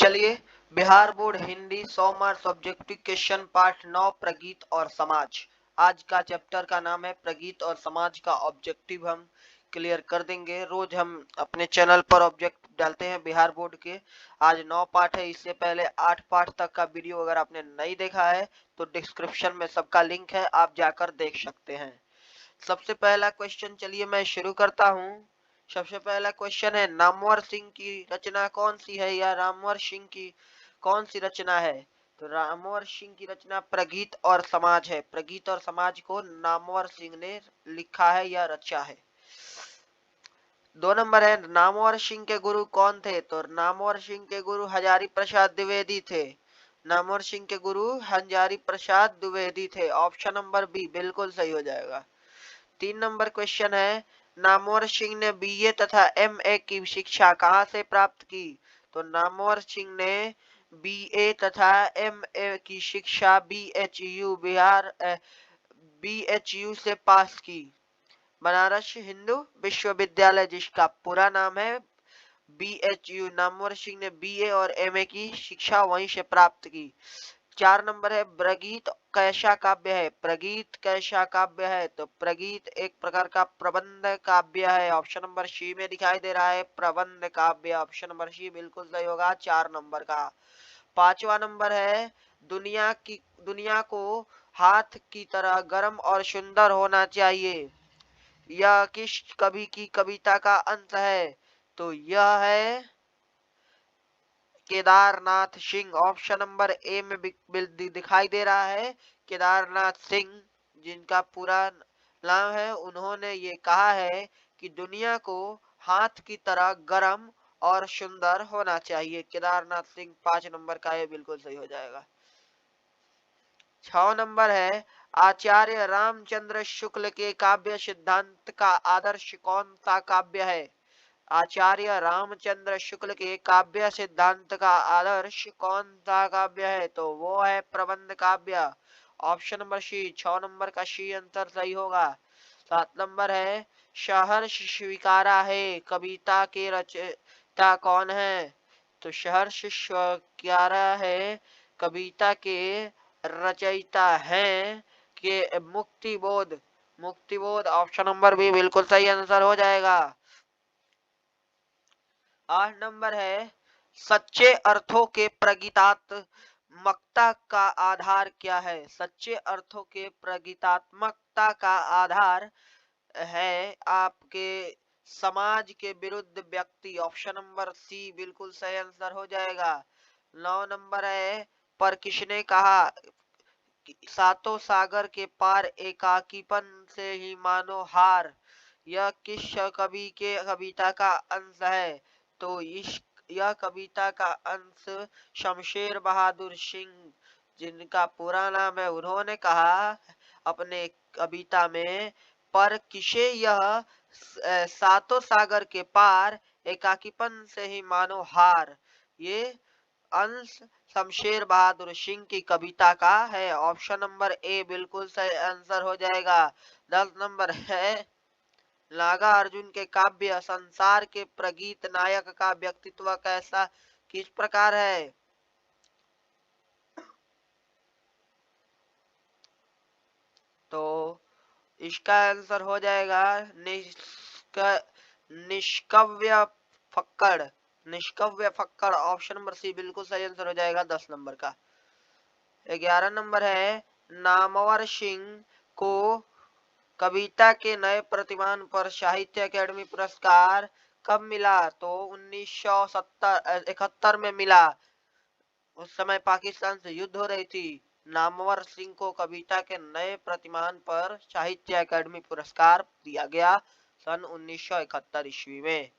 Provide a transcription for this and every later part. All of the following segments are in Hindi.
चलिए, Bihar board Hindi 100 marks objective question part 9 प्रगीत और समाज। आज का चैप्टर का नाम है प्रगीत और समाज का ऑब्जेक्टिव हम क्लियर कर देंगे। रोज हम अपने चैनल पर ऑब्जेक्ट डालते हैं बिहार बोर्ड के। आज 9 पार्ट है, इससे पहले 8 पार्ट तक का वीडियो अगर आपने नहीं देखा है तो डिस्क्रिप्शन में सबका लिंक है, आप जाकर देख सकते हैं। सबसे पहला क्वेश्चन चलिए मैं शुरू करता हूँ। सबसे पहला क्वेश्चन है, नामवर सिंह की रचना कौन सी है या रामवर सिंह की कौन सी रचना है? तो रामवर सिंह की रचना प्रगीत और समाज है। प्रगीत और समाज को नामवर सिंह ने लिखा है या रचा है। 2 नंबर है, नामवर सिंह के गुरु कौन थे? तो नामवर सिंह के गुरु हजारी प्रसाद द्विवेदी थे। नामवर सिंह के गुरु हजारी प्रसाद द्विवेदी थे। ऑप्शन नंबर बी बिल्कुल सही हो जाएगा। 3 नंबर क्वेश्चन है, नामवर सिंह ने बीए तथा एमए की शिक्षा कहां से प्राप्त की? तो नामवर सिंह ने बीए तथा एमए की शिक्षा बीएचयू बीएचयू से पास की। बनारस हिंदू विश्वविद्यालय, जिसका पूरा नाम है बीएचयू। नामवर सिंह ने बीए और एमए की शिक्षा वहीं से प्राप्त की। 4 नंबर है, प्रगीत कैसा काव्य है? प्रगीत कैसा काव्य है? तो प्रगीत एक प्रकार का प्रबंध काव्य है। ऑप्शन नंबर सी में दिखाई दे रहा है प्रबंध काव्य। ऑप्शन नंबर सी बिल्कुल सही होगा 4 नंबर का। 5वां नंबर है, दुनिया को हाथ की तरह गर्म और सुंदर होना चाहिए, यह किस कवि की कविता का अंत है? तो यह है Kedarnath Singh. Option number A में दिखाई दे रहा है केदारनाथ सिंह, जिनका पूरा नाम है। उन्होंने ये कहा है कि दुनिया को हाथ की तरह गर्म और सुंदर होना चाहिए। केदारनाथ सिंह 5 नंबर का, ये बिल्कुल सही हो जाएगा। 6 नंबर है, आचार्य रामचंद्र शुक्ल के काव्य सिद्धांत का आदर्श कौन सा काव्य है? आचार्य रामचंद्र शुक्ल के काव्य सिद्धांत का आदर्श कौन सा काव्य है? तो वो है प्रबंध काव्य। ऑप्शन नंबर सी 6 नंबर का सी आंसर सही होगा। 7 नंबर है, सहर्ष स्वीकारा है कविता के रचयिता कौन है? तो सहर्ष स्वीकारा है कविता के रचयिता हैं के Muktibodh. Muktibodh option number B बिल्कुल सही आंसर हो जाएगा। 8 नंबर है, सच्चे अर्थों के प्रगीतात्मकता का आधार क्या है? सच्चे अर्थों के प्रगीतात्मकता का आधार है आपके समाज के विरुद्ध व्यक्ति। ऑप्शन नंबर सी बिल्कुल सही आंसर हो जाएगा। 9 नंबर है, पर किसने कहा सातों सागर के पार एकाकीपन से ही मानो हार, यह किस कवि के कविता का अंश है? तो यह कविता का अंश शमशेर बहादुर सिंह, जिनका पूरा नाम है, उन्होंने कहा अपने कविता में, पर किसे यह सातों सागर के पार एकाकीपन से ही मानो हार, ये अंश शमशेर बहादुर सिंह की कविता का है। ऑप्शन नंबर ए बिल्कुल सही आंसर हो जाएगा। 10 नंबर है, नागा अर्जुन के काव्य संसार के प्रगीत नायक का व्यक्तित्व कैसा किस प्रकार है? तो इसका आंसर हो जाएगा निष्कव्य फक्कड़। निष्कव्य फक्कड़ ऑप्शन नंबर सी बिल्कुल सही आंसर हो जाएगा 10 नंबर का। 11 नंबर है, नामवर सिंह को कविता के नए प्रतिमान पर साहित्य अकेडमी पुरस्कार कब मिला? तो 1971 में मिला। उस समय पाकिस्तान से युद्ध हो रही थी। नामवर सिंह को कविता के नए प्रतिमान पर साहित्य अकेडमी पुरस्कार दिया गया सन 1971 ईस्वी में।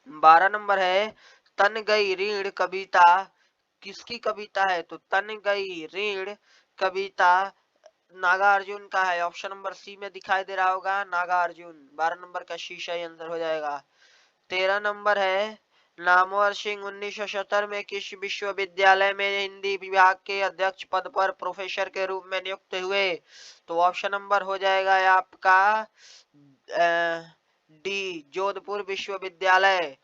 12 नंबर है, तन गई ऋण कविता किसकी कविता है? तो तन गई ऋण कविता नागार्जुन का है। ऑप्शन नंबर सी में दिखाई दे रहा होगा नागार्जुन। 12 नंबर का सी सही आंसर हो जाएगा। 13 नंबर है, नामवर सिंह 1970 में किस विश्वविद्यालय में हिंदी विभाग के अध्यक्ष पद पर प्रोफेसर के रूप में नियुक्त हुए? तो ऑप्शन नंबर हो जाएगा आपका डी जोधपुर विश्वविद्यालय।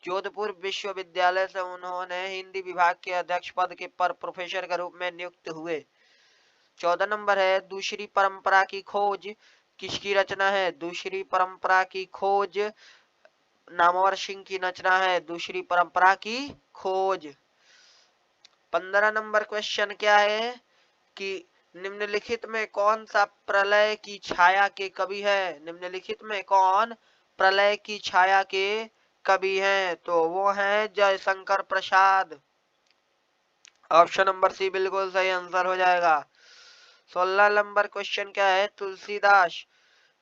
जोधपुर विश्वविद्यालय से उन्होंने हिंदी विभाग के अध्यक्ष पद के पर प्रोफेसर के रूप में नियुक्त हुए। 14 नंबर है दूसरी परंपरा की खोज किसकी रचना है? दूसरी परंपरा की खोज नामवर सिंह की रचना है, दूसरी परंपरा की खोज। 15 नंबर क्वेश्चन क्या है कि निम्नलिखित में कौन सा प्रलय की छाया के कवि है? निम्नलिखित में कौन प्रलय की छाया के कवि हैं? तो वो हैं Jaishankar Prasad. Option number C बिल्कुल सही आंसर हो जाएगा। 16 नंबर क्वेश्चन क्या है? तुलसीदास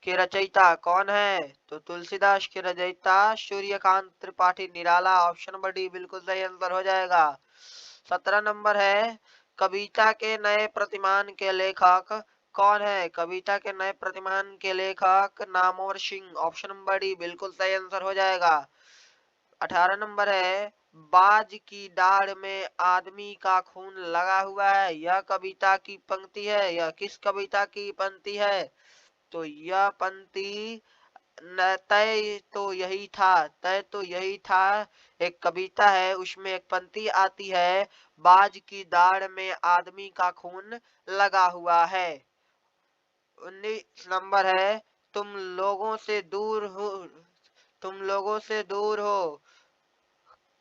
के रचयिता कौन है? तो तुलसीदास के रचयिता Suryakant Tripathi Nirala. Option number D बिल्कुल सही आंसर हो जाएगा। 17 नंबर है कविता के नए प्रतिमान के लेखक कौन है? कविता के नए प्रतिमान के लेखक Namvar Singh. Option number D बिल्कुल सही आंसर हो जाएगा। 18 नंबर है बाज की दाढ़ में आदमी का खून लगा हुआ है, यह कविता की पंक्ति है। यह किस कविता की पंक्ति है? तो यह पंक्ति तय तो यही था, तय तो यही था एक कविता है, उसमें एक पंक्ति आती है बाज की दाढ़ में आदमी का खून लगा हुआ है। 19 नंबर है तुम लोगों से दूर हो, तुम लोगों से दूर हो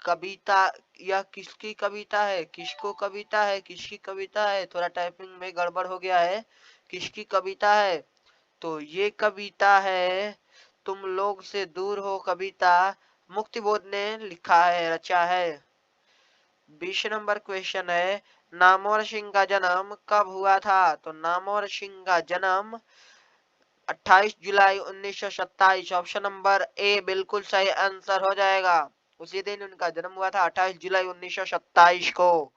कविता। यह किसकी कविता है? किसको कविता है? किसकी कविता है? थोड़ा टाइपिंग में गड़बड़ हो गया है। किसकी कविता है? तो ये कविता है तुम लोग से दूर हो कविता मुक्तिबोध ने लिखा है, रचा है। 20 नंबर क्वेश्चन है नामवर सिंह का जन्म कब हुआ था? तो नामवर सिंह का जन्म 28 जुलाई 1927। ऑप्शन नंबर ए बिल्कुल सही आंसर हो जाएगा। उसी दिन उनका जन्म हुआ था 28 जुलाई 1927 को।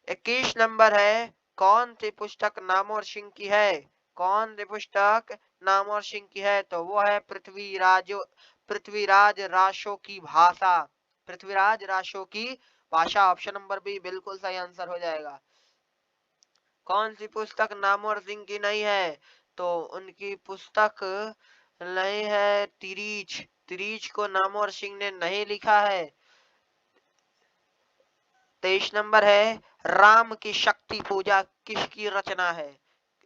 21 नंबर है कौन सी पुस्तक नामवर सिंह की है? कौन सी पुस्तक नामवर सिंह की है? तो वो है पृथ्वीराज रासो की भाषा। पृथ्वीराज रासो की भाषा। ऑप्शन नंबर बी बिल्कुल सही आंसर हो जाएगा। कौन सी पुस्तक नामवर सिंह की नहीं है? तो उनकी पुस्तक नहीं है तिरीच। तिरीच को नामवर सिंह ने नहीं लिखा है। 23 नंबर है राम की शक्ति पूजा किसकी रचना है?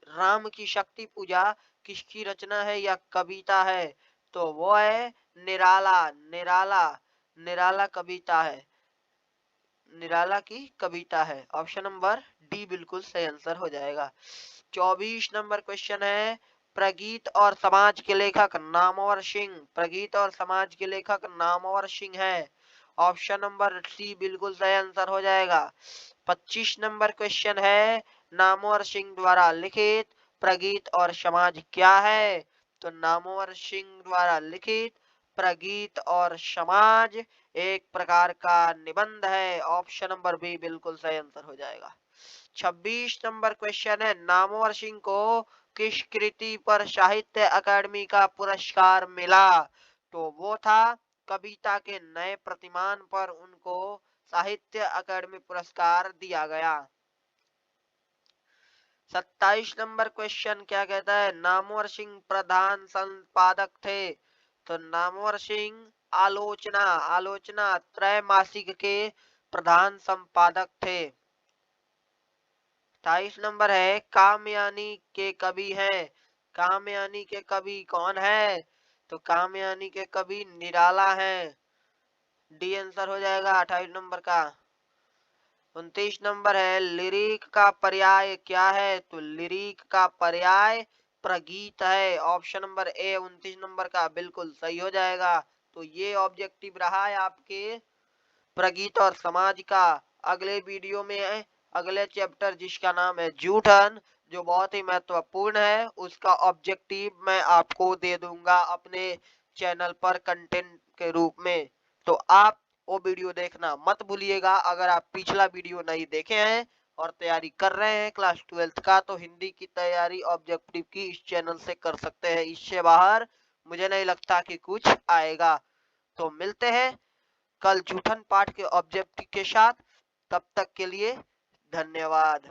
राम की शक्ति पूजा किसकी रचना है या कविता है? तो वो है निराला। निराला निराला कविता है, निराला की कविता है। ऑप्शन नंबर डी बिल्कुल सही आंसर हो जाएगा। 24 नंबर क्वेश्चन है प्रगीत और समाज के लेखक नामवर सिंह। प्रगीत और समाज के लेखक नामवर सिंह है। ऑप्शन नंबर सी बिल्कुल सही आंसर हो जाएगा। 25 नंबर क्वेश्चन है नामवर सिंह द्वारा लिखित प्रगीत और समाज क्या है? तो नामवर सिंह द्वारा लिखित प्रगीत और समाज एक प्रकार का निबंध है। ऑप्शन नंबर बी बिल्कुल सही आंसर हो जाएगा। 26 नंबर क्वेश्चन है नामवर सिंह को किस कृति पर साहित्य अकादमी का पुरस्कार मिला? तो वो था कविता के नए प्रतिमान पर उनको साहित्य अकादमी पुरस्कार दिया गया। 27 नंबर क्वेश्चन क्या कहता है नामवर सिंह प्रधान संपादक थे? तो नामवर सिंह आलोचना आलोचना त्रैमासिक के प्रधान संपादक थे। 28 नंबर है कामयानी के कवि हैं। कामयानी के कवि कौन है? तो कामयानी के कवि निराला हैं। डी आंसर हो जाएगा 28 नंबर का। 29 नंबर है लिरिक का पर्याय क्या है? तो लिरिक का पर्याय प्रगीत है। ऑप्शन नंबर ए 29 नंबर का बिल्कुल सही हो जाएगा। तो ये ऑब्जेक्टिव रहा है आपके प्रगीत और समाज का। अगले वीडियो में अगले चैप्टर जिसका नाम है जूठन जो बहुत ही महत्वपूर्ण है उसका ऑब्जेक्टिव मैं आपको दे दूंगा अपने चैनल पर कंटेंट के रूप में। तो आप वो वीडियो देखना मत भूलिएगा। अगर आप पिछला वीडियो नहीं देखे हैं और तैयारी कर रहे हैं क्लास 12th का तो हिंदी की तैयारी ऑब्जेक्टिव की इस चैनल से कर सकते हैं। इससे बाहर मुझे नहीं लगता कि कुछ आएगा। तो मिलते हैं कल जूठन पाठ के ऑब्जेक्टिव के साथ। तब तक के लिए धन्यवाद।